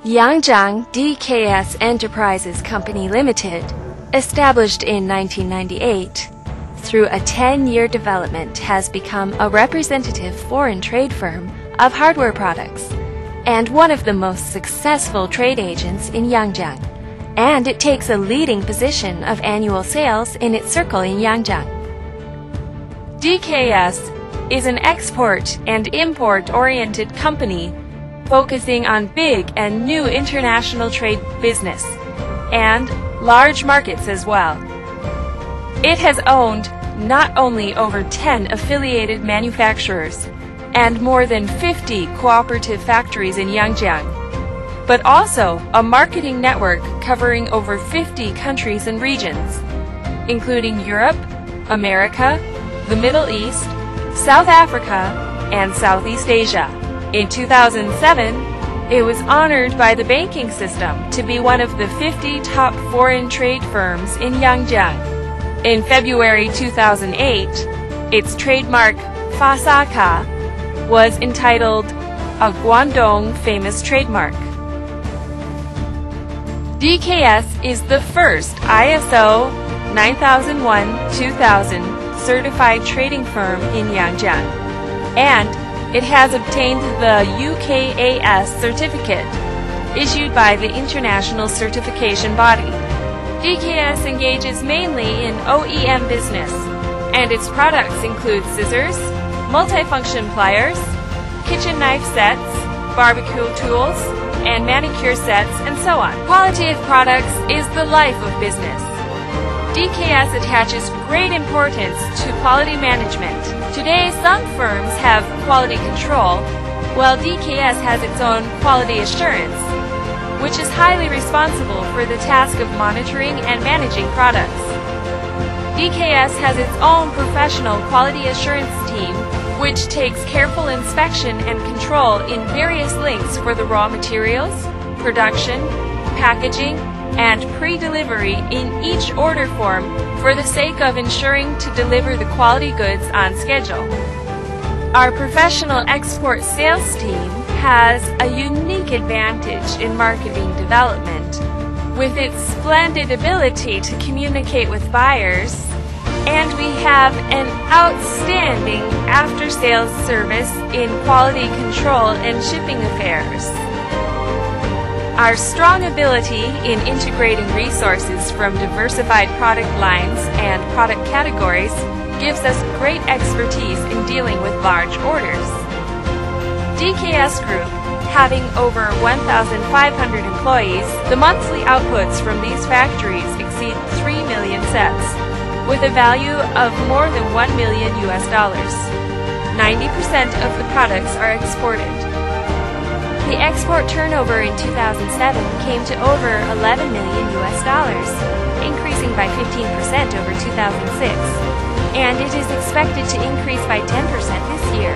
Yangjiang DKS Enterprises Co Ltd, established in 1998, through a 10-year development has become a representative foreign trade firm of hardware products and one of the most successful trade agents in Yangjiang, and it takes a leading position of annual sales in its circle in Yangjiang. DKS is an export and import-oriented company focusing on big and new international trade business and large markets as well. It has owned not only over 10 affiliated manufacturers and more than 50 cooperative factories in Yangjiang, but also a marketing network covering over 50 countries and regions, including Europe, America, the Middle East, South Africa, and Southeast Asia. In 2007, it was honored by the banking system to be one of the 50 top foreign trade firms in Yangjiang. In February 2008, its trademark Fasaka was entitled a Guangdong Famous Trademark. DKS is the first ISO 9001-2000 certified trading firm in Yangjiang, and it has obtained the UKAS certificate, issued by the International Certification Body. DKS engages mainly in OEM business, and its products include scissors, multifunction pliers, kitchen knife sets, barbecue tools, and manicure sets, and so on. Quality of products is the life of business. DKS attaches great importance to quality management. Today, some firms have quality control, while DKS has its own quality assurance, which is highly responsible for the task of monitoring and managing products. DKS has its own professional quality assurance team, which takes careful inspection and control in various links for the raw materials, production, packaging, and pre-delivery in each order form for the sake of ensuring to deliver the quality goods on schedule. Our professional export sales team has a unique advantage in marketing development, with its splendid ability to communicate with buyers, and we have an outstanding after-sales service in quality control and shipping affairs. Our strong ability in integrating resources from diversified product lines and product categories gives us great expertise in dealing with large orders. DKS Group, having over 1,500 employees, the monthly outputs from these factories exceed 3 million sets, with a value of more than $1 million. 90% of the products are exported. The export turnover in 2007 came to over $11 million, increasing by 15% over 2006, and it is expected to increase by 10% this year.